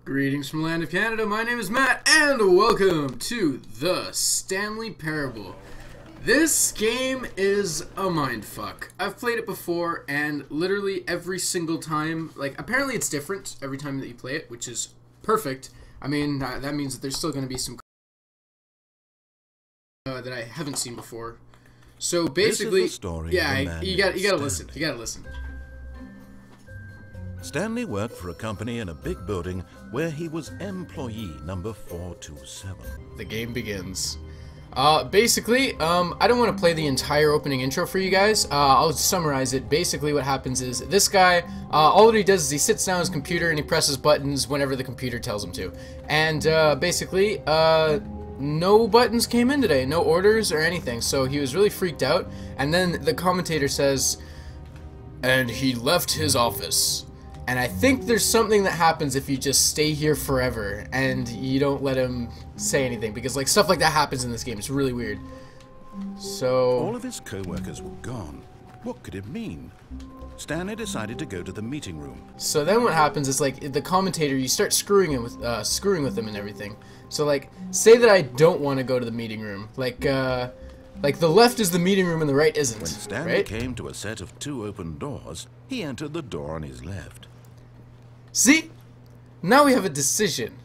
Greetings from the land of Canada, my name is Matt, and welcome to the Stanley Parable. This game is a mindfuck. I've played it before, and literally every single time, apparently it's different every time that you play it, which is perfect. I mean, that means that there's still going to be some that I haven't seen before. So basically, this is the story yeah, you gotta listen, you gotta listen. Stanley worked for a company in a big building where he was employee number 427. The game begins. Basically, I don't want to play the entire opening intro for you guys. I'll summarize it. Basically, what happens is this guy, all that he does is he sits down at his computer and he presses buttons whenever the computer tells him to. And basically, no buttons came in today, no orders or anything. So he was really freaked out. And then the commentator says, and he left his office. And I think there's something that happens if you just stay here forever and you don't let him say anything, because stuff like that happens in this game. It's really weird. So all of his co-workers were gone. What could it mean? Stanley decided to go to the meeting room. So then what happens is the commentator, you start screwing with him and everything. So say that I don't want to go to the meeting room. The left is the meeting room and the right isn't. When Stanley right? came to a set of 2 open doors, he entered the door on his left. See? Now we have a decision.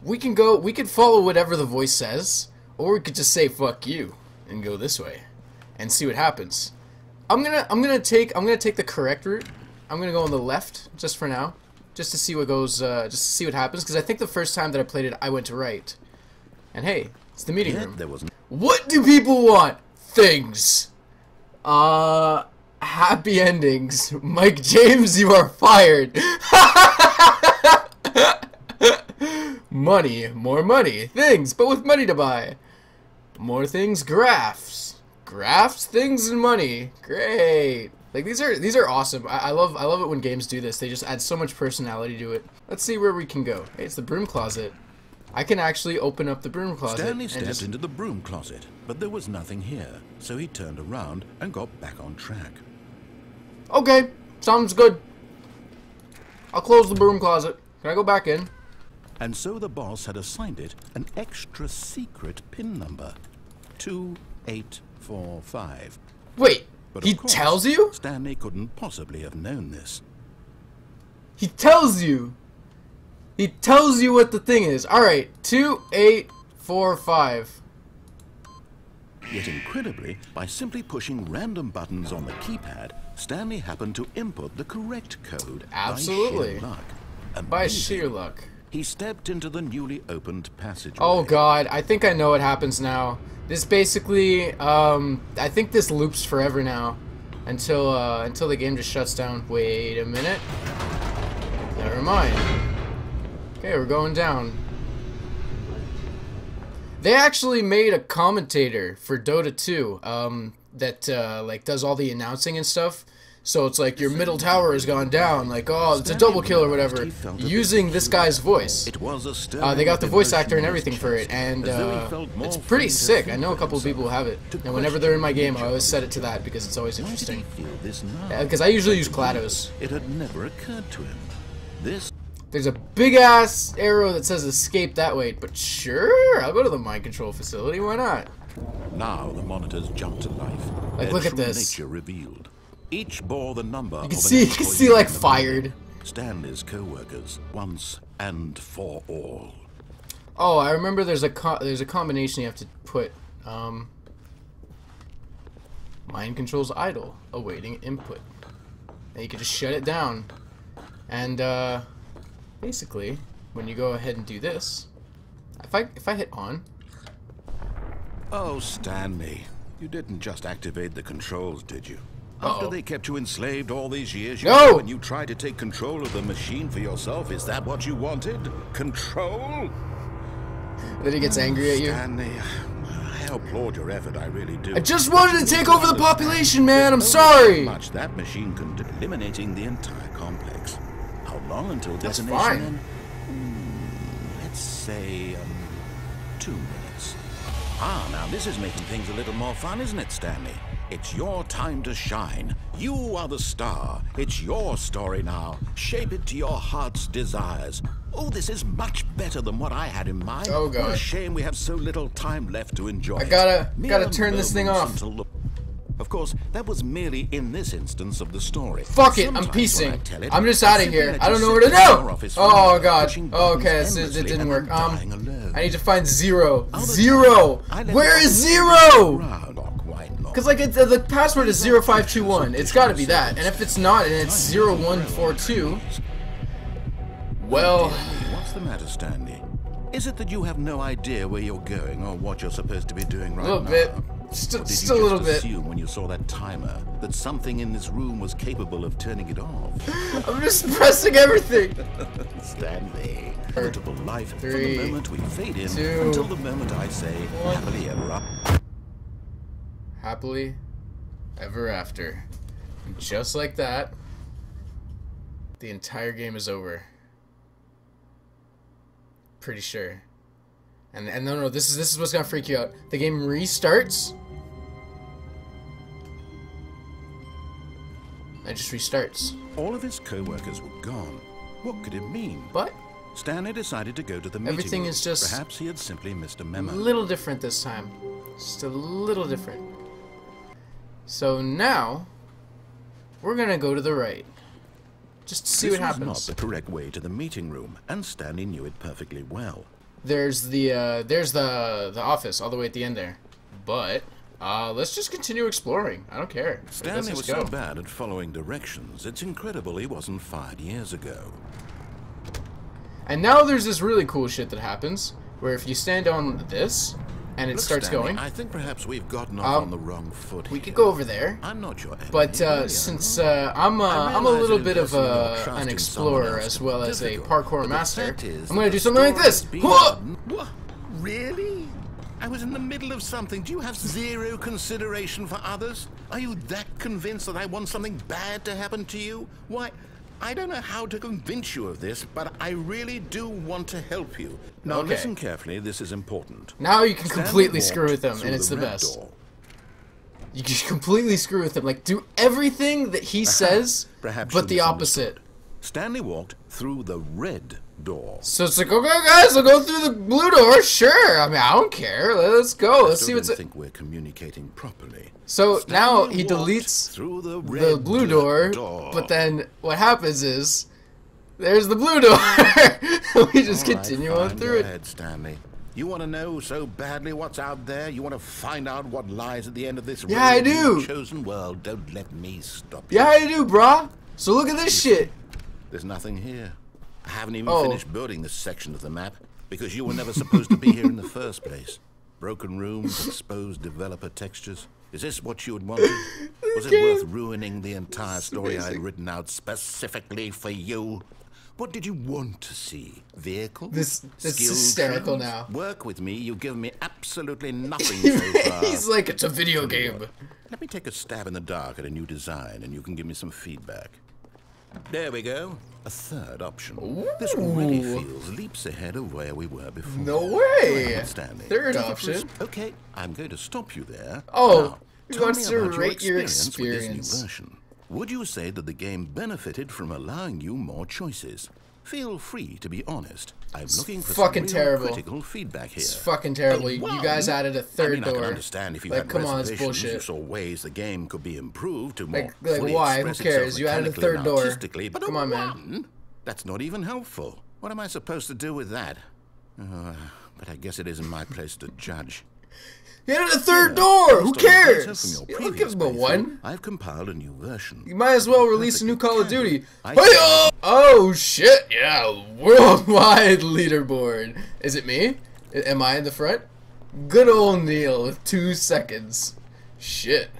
We can follow whatever the voice says, or we could just say fuck you and go this way and see what happens. I'm gonna take the correct route. I'm gonna go on the left just for now, just to see what goes, just to see what happens, because I think the first time that I played it I went to right. And hey, it's the meeting room. There was What do people want? Things. Happy endings. Mike James, you are fired. Money, more money. Things, but with money to buy. More things, graphs. Graphs, things, and money. Great. These are awesome. I love it when games do this. They just add so much personality to it. Let's see where we can go. Hey, it's the Broom Closet. I can actually open up the Broom Closet. Stanley stepped into the Broom Closet, but there was nothing here, so he turned around and got back on track. Okay, sounds good. I'll close the Broom Closet. Can I go back in? And so the boss had assigned it an extra secret PIN number, 2845. Wait, But he tells you? Stanley couldn't possibly have known this. He tells you. He tells you what the thing is. Alright, 2845. Yet incredibly, by simply pushing random buttons on the keypad, Stanley happened to input the correct code. Absolutely. By sheer luck. By sheer luck. He stepped into the newly opened passageway. Oh god, I think I know what happens now. This basically, I think this loops forever now. Until the game just shuts down. Wait a minute. Never mind. Okay, we're going down. They actually made a commentator for Dota 2 that does all the announcing and stuff. So it's your middle tower has gone down, oh, it's a double kill or whatever, using this guy's voice. They got the voice actor and everything for it, and it's pretty sick. I know a couple of people who have it, and whenever they're in my game, I always set it to that because it's always interesting. Because I usually use GLaDOS. It had never occurred to him. There's a big-ass arrow that says escape that way, but sure, I'll go to the mind control facility, why not? Now the monitors jumped to life. Look at this. Nature revealed. Each bore the number You can see fired. Stanley's co-workers, once and for all. Oh, I remember there's a combination you have to put. Mind controls idle, awaiting input. And you can just shut it down. And basically, when you go ahead and do this, if I hit on. Oh, Stanley, you didn't just activate the controls, did you? After they kept you enslaved all these years, when you tried to take control of the machine for yourself, is that what you wanted? Control? Then he gets angry at you. Stanley, I applaud your effort, I really do. I just wanted to take over the population, man, I'm sorry! Much that machine can do, eliminating the entire complex. How long until That's detonation? Fine. Let's say, 2 minutes. Ah, now this is making things a little more fun, isn't it, Stanley? It's your time to shine. You are the star. It's your story now. Shape it to your heart's desires. Oh, this is much better than what I had in mind. Oh, God. What a shame we have so little time left to enjoy it. Gotta turn this thing off. Of course, that was merely in this instance of the story. Fuck it, I'm piecing. I'm just out of here. I don't know where to go. Oh, God. Oh, okay, it didn't work. I need to find Zero. Zero! Where is Zero? Because, like, the password is 0521. It's gotta be that. And if it's not, and it's 0142... Well... What's the matter, Stanley? Is it that you have no idea where you're going or what you're supposed to be doing right now? A little bit. Just a little bit. Did you assume when you saw that timer that something in this room was capable of turning it off? I'm just pressing everything. Stanley, notable life from the moment we fade in 2, until the moment I say happily ever after. Happily ever after. And just like that, the entire game is over. Pretty sure. And no, this is what's gonna freak you out. The game restarts. It just restarts. All of his co-workers were gone. What could it mean? But Stanley decided to go to the meeting everything room. is just perhaps he had simply missed a memo. a little different this time. Just a little different. So now we're gonna go to the right. Just to see what happens. This was not the correct way to the meeting room, and Stanley knew it perfectly well. There's the office all the way at the end there. But let's just continue exploring. I don't care. Stanley was so bad at following directions, it's incredible he wasn't fired years ago. And now there's this really cool shit that happens, where if you stand on this, and it starts Stanley, going. I think perhaps we've gotten off on the wrong foot. We could go over there. I'm not your enemy, but really, since I'm a little bit of an explorer as well as a parkour master, I'm gonna do something like this. What? Really? I was in the middle of something. Do you have zero consideration for others? Are you that convinced that I want something bad to happen to you? Why? I don't know how to convince you of this, but I really do want to help you. Now listen carefully, this is important. Now you can completely screw with them, and it's the best. You can completely screw with him. Like, do everything that he says, but the opposite. Stanley walked through the red door. So it's like, okay, guys, I'll go through the blue door. Sure. I mean, I don't care. Let's go. Let's see what's. I think we're communicating properly. So now he deletes through the blue door, but then what happens is there's the blue door. We just continue on through it. Ahead, Stanley. You want to know so badly what's out there? You want to find out what lies at the end of this I do. chosen world? Don't let me stop you. Yeah, I do, brah. So look at this shit. There's nothing here. I haven't even finished building this section of the map because you were never supposed to be here in the first place. Broken rooms, exposed developer textures. Is this what you had wanted? Was it worth ruining the entire story I had written out specifically for you? What did you want to see? Vehicles? This is hysterical now. Work with me. You've given me absolutely nothing so far. He's like, it's a video game. Let me take a stab in the dark at a new design, and you can give me some feedback. There we go. A third option. Ooh. This already feels leaps ahead of where we were before. No way. Third option. Okay, I'm going to stop you there. Oh, he wants to rate your experience. With this new version. Would you say that the game benefited from allowing you more choices? Feel free to be honest. I'm looking for fucking some real critical feedback here. It's fucking terrible. You guys added a third door. I can understand if you had come on, it's reservations, bullshit. you saw ways the game could be improved to more like why? Who cares? You added a third door. But come on, man. That's not even helpful. What am I supposed to do with that? But I guess it isn't my place to judge. You added a third door! Who cares? You don't give him a one. I've compiled a new version. You might as well release a new Call of Duty. Oh shit, yeah, worldwide leaderboard. Is it me? Am I in the front? Good old Neil with 2 seconds. Shit.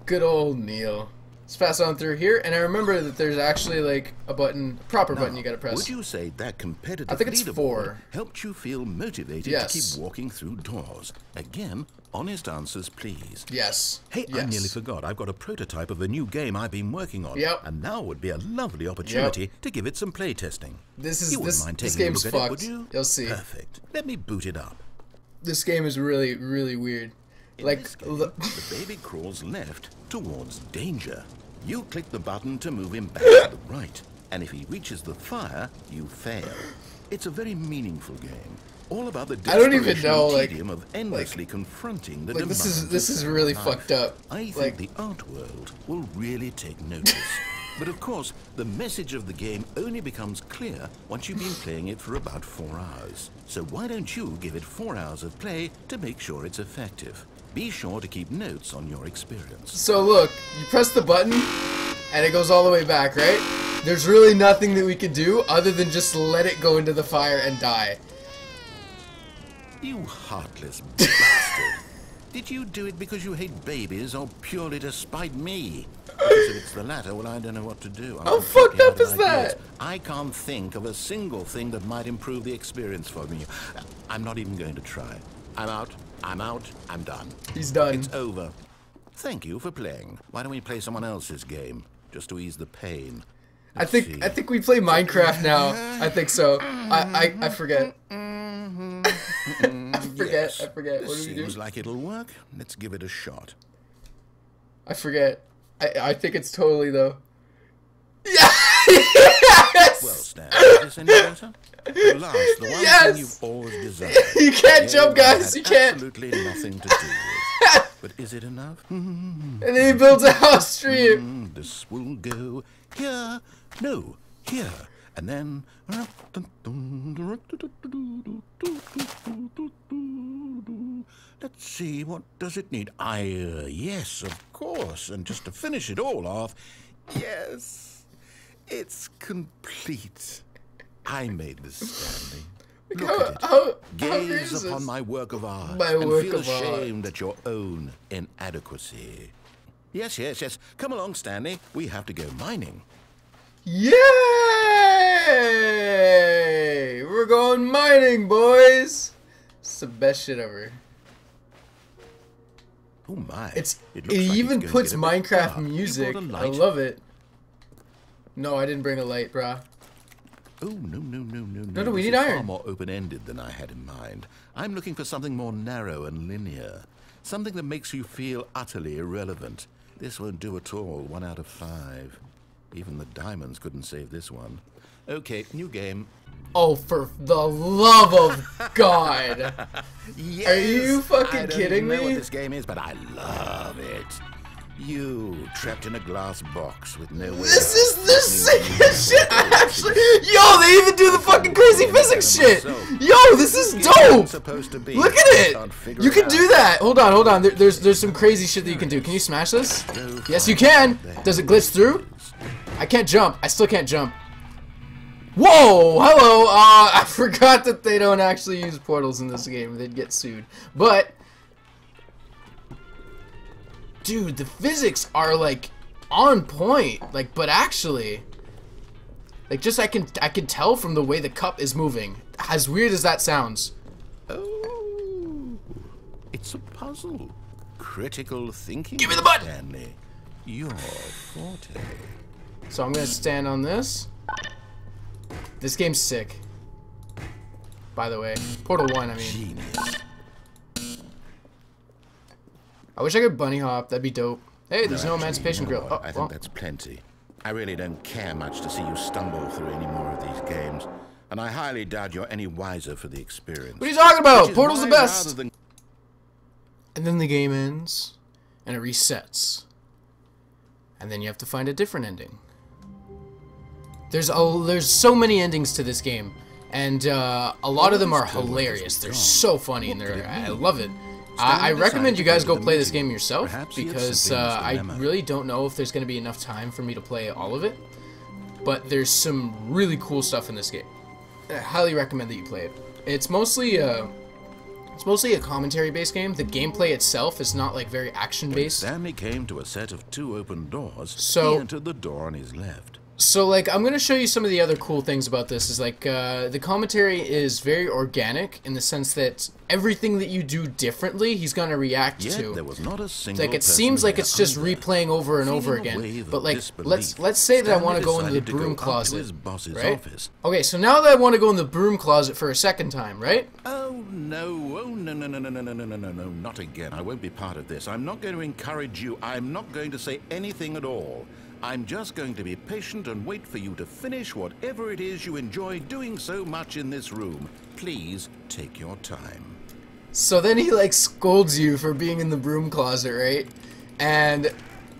Good old Neil. Let's pass on through here, and I remember that there's actually like a button, proper button you gotta press. Would you say that competitive I think it's 4. helped you feel motivated to keep walking through doors? Again, honest answers, please. Yes. Hey, I nearly forgot. I've got a prototype of a new game I've been working on. Yep. And now would be a lovely opportunity to give it some play testing. This game's fucked. You'll see. Perfect. Let me boot it up. This game is really, really weird. In this game, the baby crawls left towards danger. You click the button to move him back to the right, and if he reaches the fire, you fail. It's a very meaningful game, all about the tedium of endlessly confronting the demands. This is really fucked up. I think the art world will really take notice. But of course, the message of the game only becomes clear once you've been playing it for about 4 hours. So why don't you give it 4 hours of play to make sure it's effective? Be sure to keep notes on your experience. So look, you press the button, and it goes all the way back, right? There's really nothing that we can do other than just let it go into the fire and die. You heartless bastard. Did you do it because you hate babies or purely to spite me? Because if it's the latter, well, I don't know what to do. How fucked up is that? I can't think of a single thing that might improve the experience for me. I'm not even going to try. I'm out. I'm out. I'm done. He's done. It's over. Thank you for playing. Why don't we play someone else's game, just to ease the pain? I think we play Minecraft now. I think so. I forget. I forget. Yes. I forget. What do we do? Seems like it'll work. Let's give it a shot. I forget. I think it's totally though. Yeah. Yes! Well, Stan, is this any better? At last, the one thing you've always desired. You can't jump, guys. You can't. Absolutely nothing to do with. But is it enough? And then he builds a house stream. This will go here. No, here. And then... Let's see, what does it need? Yes, of course. And just to finish it all off, yes, it's complete. I made this, Stanley. Look at it. Gaze upon my work of art and feel ashamed at your own inadequacy. Yes, yes, yes. Come along, Stanley. We have to go mining. Yay! We're going mining, boys. It's the best shit ever. Oh my! It even puts Minecraft music. I love it. No, I didn't bring a light, brah. Oh no! No, we need iron. Far more open-ended than I had in mind. I'm looking for something more narrow and linear, something that makes you feel utterly irrelevant. This won't do at all. 1 out of 5. Even the diamonds couldn't save this one. Okay, new game. Oh, for the love of God! Yes, are you fucking kidding me? I don't know what this game is, but I love it. You trapped in a glass box with no way. This is the sickest shit. I actually, yo, they even do the fucking crazy physics shit. Yo, this is dope. Look at it. You can do that. Hold on. There's some crazy shit that you can do. Can you smash this? Yes, you can. Does it glitch through? I can't jump. I still can't jump. Whoa, hello. I forgot that they don't actually use portals in this game. They'd get sued. But dude, the physics are like on point. Like, but actually, like, just I can tell from the way the cup is moving. As weird as that sounds. Oh, it's a puzzle. Critical thinking. Give me the button. Stanley, your forte. So I'm gonna stand on this. This game's sick. By the way, Portal 1. I mean. Genius. I wish I could bunny hop. That'd be dope. Hey, there's no emancipation grill. Oh, I think that's plenty. I really don't care much to see you stumble through any more of these games, and I highly doubt you're any wiser for the experience. What are you talking about? Portal's the best. And then the game ends, and it resets, and then you have to find a different ending. There's so many endings to this game, and a lot of them are hilarious. They're so funny, and I love it. I recommend you guys go play this game yourself, because I really don't know if there's going to be enough time for me to play all of it, but there's some really cool stuff in this game. I highly recommend that you play it. It's mostly a commentary-based game. The gameplay itself is not like very action-based. Stanley came to a set of 2 open doors. So he entered the door on his left. So, like, I'm going to show you some of the other cool things about this. Is like, the commentary is very organic in the sense that everything that you do differently, he's going to react to. There was not a single like, it seems like it's just replaying over and over again. But, like, let's say that I want to go into the broom closet, right? Okay, so now that I want to go in the broom closet for a second time, right? Oh, no. Oh, no, no, no, no, no, no, no, no, no, no, not again. I won't be part of this. I'm not going to encourage you. I'm not going to say anything at all. I'm just going to be patient and wait for you to finish whatever it is you enjoy doing so much in this room. Please take your time. So then he, like, scolds you for being in the broom closet, right? And,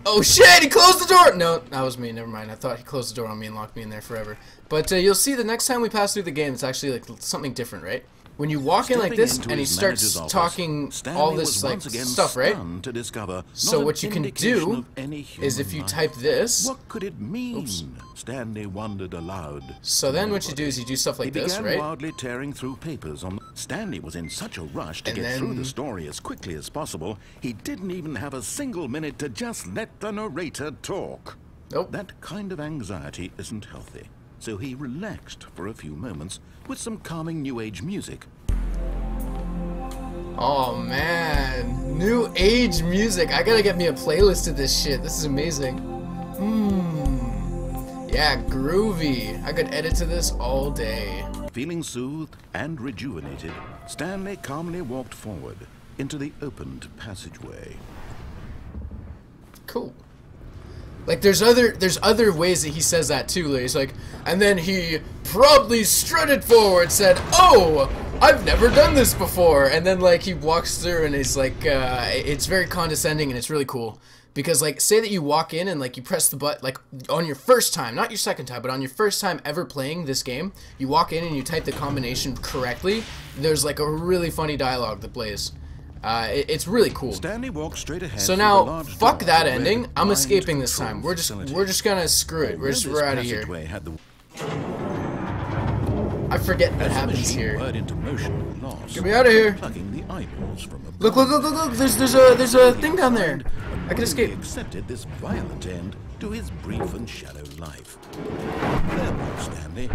oh shit, he closed the door! No, that was me, never mind. I thought he closed the door on me and locked me in there forever. But you'll see the next time we pass through the game, it's actually, like, something different, right? When you walk in like this and he starts talking all this like stuff, right? So what you can do is if you type this, what could it mean? Oops. Stanley wondered aloud. So then what you do is you do stuff like this, right? Wildly tearing through papers on. Stanley was in such a rush to get through the story as quickly as possible, he didn't even have a single minute to just let the narrator talk. Nope. That kind of anxiety isn't healthy. So he relaxed for a few moments with some calming new age music. Oh man, new age music. I gotta get me a playlist of this shit. This is amazing. Yeah, groovy. I could edit to this all day. Feeling soothed and rejuvenated, Stanley calmly walked forward into the opened passageway. Cool. Like, there's other ways that he says that too. Like, he's like, and then he proudly strutted forward, said, "Oh, I've never done this before." And then, like, he walks through and he's like, it's very condescending and it's really cool. Because, like, say that you walk in and, like, you press the button, like, on your first time, not your second time, but on your first time ever playing this game, you walk in and you type the combination correctly, there's, like, a really funny dialogue that plays. It's really cool. Stanley walked straight ahead. So now, fuck that ending. I'm escaping this time. We're just gonna screw it. We're out of here. I forget what happens here. Get me out of here. Look. There's a thing down there. I can escape. He accepted this violent end to his brief and shallow life. Farewell, Stanley.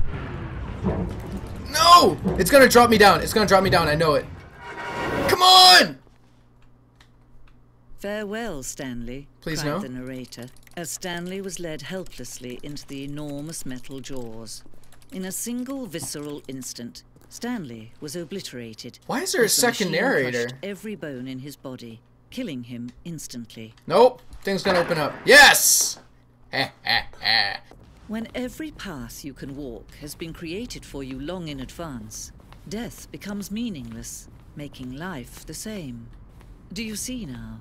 No! It's gonna drop me down. It's gonna drop me down. I know it. Come on! Farewell, Stanley, Please cried no. the narrator, as Stanley was led helplessly into the enormous metal jaws. In a single visceral instant, Stanley was obliterated. Why is there a second narrator? Crushed every bone in his body, killing him instantly. Nope. Thing's gonna open up. Yes! When every path you can walk has been created for you long in advance, death becomes meaningless, making life the same. Do you see now?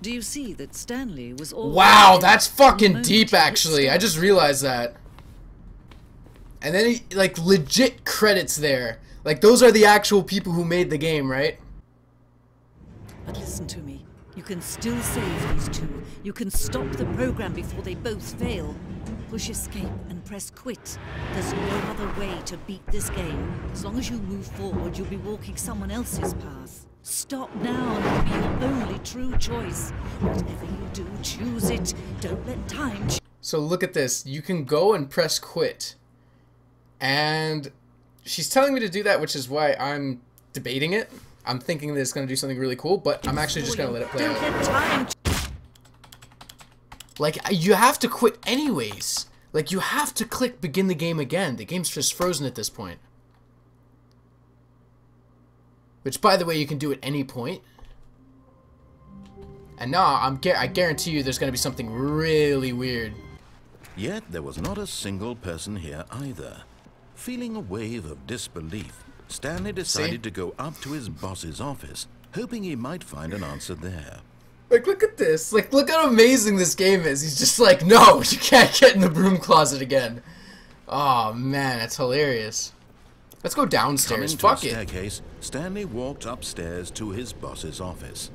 Do you see that Stanley was all... Wow, that's fucking deep, actually. I just realized that. And then he, like, legit credits there. Like, those are the actual people who made the game, right? But listen to me. You can still save these two. You can stop the program before they both fail. Push escape and press quit. There's no other way to beat this game. As long as you move forward, you'll be walking someone else's path. Stop now and it'll be your only true choice. Whatever you do, choose it. Don't let time... So look at this. You can go and press quit. And she's telling me to do that, which is why I'm debating it. I'm thinking that it's going to do something really cool, but I'm actually just going to let it play out. Don't let time... Like, you have to quit anyways. Like, you have to click begin the game again. The game's just frozen at this point. Which, by the way, you can do at any point. And now, I guarantee you there's going to be something really weird. Yet there was not a single person here either. Feeling a wave of disbelief, Stanley decided to go up to his boss's office, hoping he might find an answer there. Like, look at this. Like, look how amazing this game is. He's just like, no, you can't get in the broom closet again. Oh, man, that's hilarious. Let's go downstairs. Fuck it. Staircase, Stanley walked upstairs to his boss's office.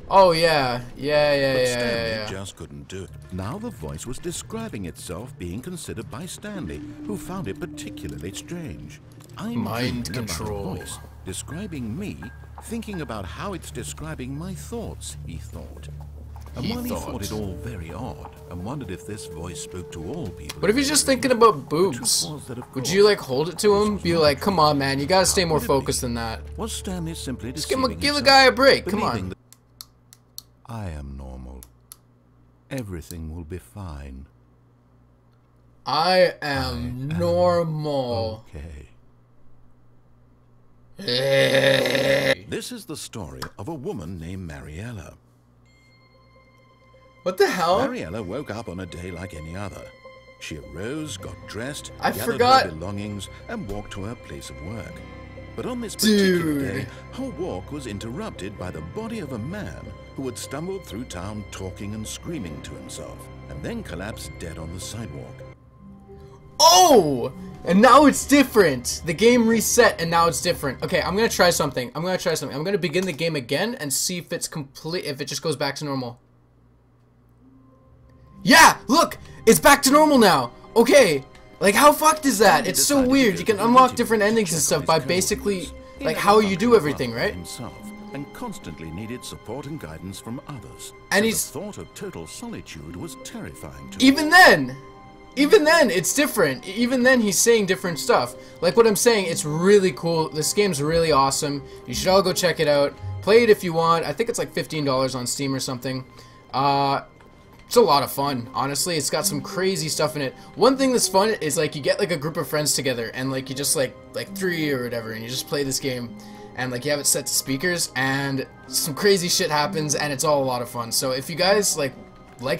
Oh, yeah. But Yeah. Stanley just couldn't do it. Now the voice was describing itself being considered by Stanley, who found it particularly strange. I'm Mind dreaming about a control. voice describing me, thinking about how it's describing my thoughts, he thought. And while he thought it all very odd and wondered if this voice spoke to all people. What if he's just thinking about boobs? Would you like hold it to him? Be like, come on, man, you gotta stay more focused than that. Was Stanley simply just give the guy a break. Come on. I am normal. Everything will be fine. I am normal. Okay. This is the story of a woman named Mariella. What the hell? Mariella woke up on a day like any other. She arose, got dressed, gathered her belongings, and walked to her place of work. But on this particular day, her walk was interrupted by the body of a man who had stumbled through town talking and screaming to himself, and then collapsed dead on the sidewalk. Oh! And now it's different. The game reset and now it's different. Okay, I'm gonna try something. I'm gonna begin the game again and see if it's if it just goes back to normal. Yeah! Look! It's back to normal now! Okay! Like, how fucked is that? It's so weird. You can unlock different endings and stuff by basically, like, how you do everything, right? And constantly needed support and guidance from others. And the thought of total solitude was terrifying to him. Even then, it's different. Even then, he's saying different stuff. Like what I'm saying, it's really cool. This game's really awesome. You should all go check it out. Play it if you want. I think it's like $15 on Steam or something. It's a lot of fun, honestly. It's got some crazy stuff in it. One thing that's fun is, like, you get, like, a group of friends together, and, like, you just, like 3 or whatever, and you just play this game, and, like, you have it set to speakers, and some crazy shit happens, and it's all a lot of fun. So if you guys, like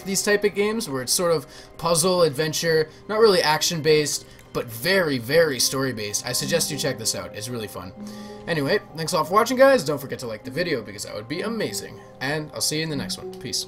these type of games, where it's sort of puzzle, adventure, not really action-based, but very, very story-based, I suggest you check this out. It's really fun. Anyway, thanks all for watching, guys. Don't forget to like the video, because that would be amazing. And I'll see you in the next one. Peace.